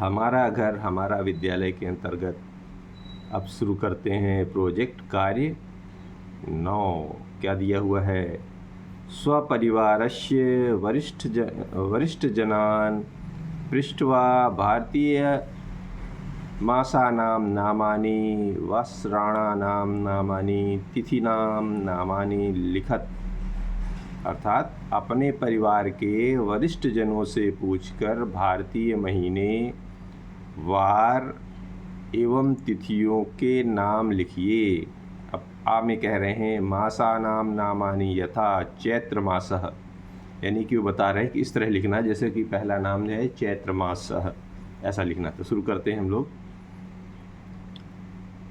हमारा घर हमारा विद्यालय के अंतर्गत अब शुरू करते हैं प्रोजेक्ट कार्य 9। क्या दिया हुआ है? स्वपरिवारस्य वरिष्ठजनान् पृष्ट्वा भारतीय मासानां नामानि वस्त्राणां नामानि तिथीनां नामानि लिखत। अर्थात अपने परिवार के वरिष्ठ जनों से पूछकर भारतीय महीने, वार एवं तिथियों के नाम लिखिए। अब आ में कह रहे हैं मासानाम नामानि यथा चैत्र मासः, यानी कि वो बता रहे हैं कि इस तरह लिखना है जैसे कि पहला नाम है चैत्र मासः, ऐसा लिखना। तो शुरू करते हैं हम लोग।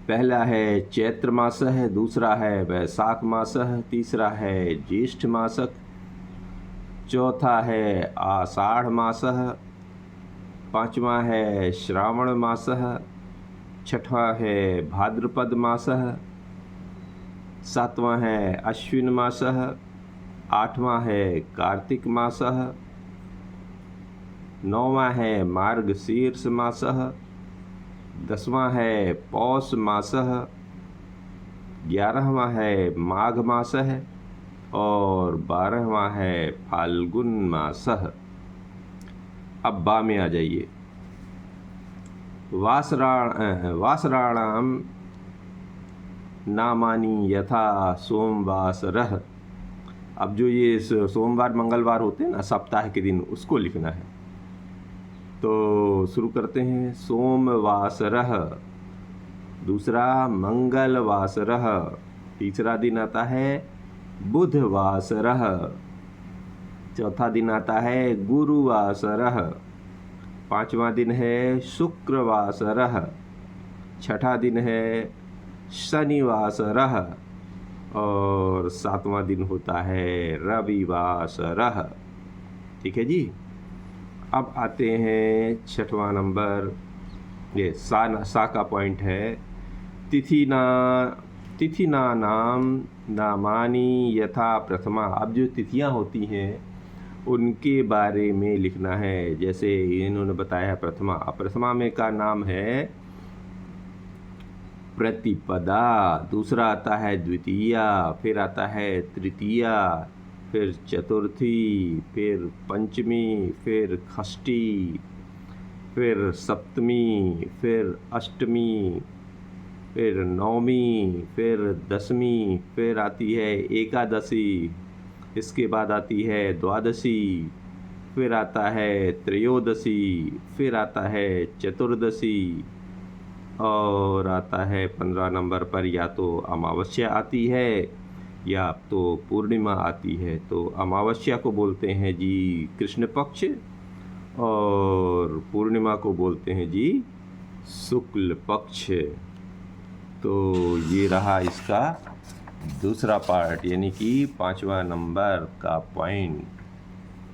पहला है चैत्र मासः, दूसरा है वैशाख मासः, तीसरा है ज्येष्ठ मासः, चौथा है आषाढ़ मासः, पांचवा है श्रावण मासः, छठवां है भाद्रपद मासः, सातवां है अश्विन मासः, आठवां है कार्तिक मासः, नौवां है मार्गशीर्ष मासः, 10वां है पौष मासः, 11वां है माघ मासः और 12वां है फाल्गुन मासः। अब बा में आ जाइए। वासराणाम नामानि यथा सोमवासरः। अब जो ये सोमवार मंगलवार होते हैं ना सप्ताह के दिन, उसको लिखना है। तो शुरू करते हैं। सोमवासरः, दूसरा मंगलवासरः, तीसरा दिन आता है बुधवासरः, चौथा दिन आता है गुरुवासरः, पांचवा दिन है शुक्रवासरः, छठा दिन है शनिवासरः और सातवां दिन होता है रविवासरः। ठीक है जी। अब आते हैं छठवां नंबर, ये सा का पॉइंट है। तिथिना नाम नामानि यथा प्रथमा। अब जो तिथियां होती हैं उनके बारे में लिखना है। जैसे इन्होंने बताया प्रथमा, प्रथमा में का नाम है प्रतिपदा, दूसरा आता है द्वितीया, फिर आता है तृतीया, फिर चतुर्थी, फिर पंचमी, फिर षष्ठी, फिर सप्तमी, फिर अष्टमी, फिर नौमी, फिर दसवीं, फिर आती है एकादशी, इसके बाद आती है द्वादशी, फिर आता है त्रयोदशी, फिर आता है चतुर्दशी और आता है 15 नंबर पर या तो अमावस्या आती है या तो पूर्णिमा आती है। तो अमावस्या को बोलते हैं जी कृष्ण पक्ष और पूर्णिमा को बोलते हैं जी शुक्ल पक्ष। तो ये रहा इसका दूसरा पार्ट, यानी कि 5वां नंबर का पॉइंट।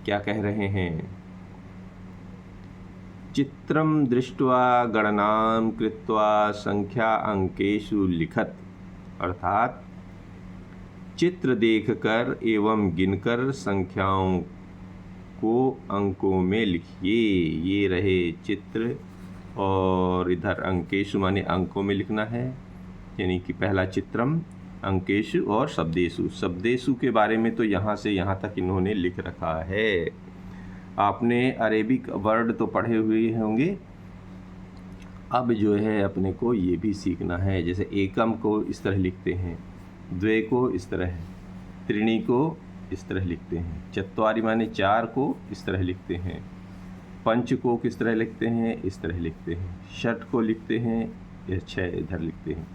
क्या कह रहे हैं? चित्रम दृष्ट्वा गणनां कृत्वा संख्या अंकेषु लिखत। अर्थात चित्र देखकर एवं गिनकर संख्याओं को अंकों में लिखिए। ये रहे चित्र और इधर अंकेषु माने अंकों में लिखना है, यानी कि पहला चित्रम, अंकेषु और शब्देषु। शब्देषु के बारे में तो यहाँ से यहाँ तक इन्होंने लिख रखा है। आपने अरेबिक वर्ड तो पढ़े हुए होंगे, अब जो है अपने को ये भी सीखना है। जैसे एकम को इस तरह लिखते हैं, द्वे को इस तरह, त्रीणि को इस तरह लिखते हैं, चत्वारि माने 4 को इस तरह लिखते हैं, पंच को किस तरह लिखते हैं, इस तरह लिखते हैं, षट को लिखते हैं, ये 6 इधर लिखते हैं,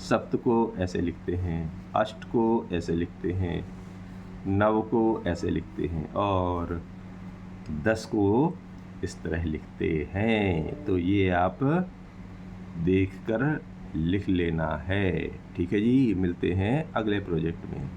सप्त को ऐसे लिखते हैं, अष्ट को ऐसे लिखते हैं, नव को ऐसे लिखते हैं और 10 को इस तरह लिखते हैं। तो ये आप देखकर लिख लेना है। ठीक है जी, मिलते हैं अगले प्रोजेक्ट में।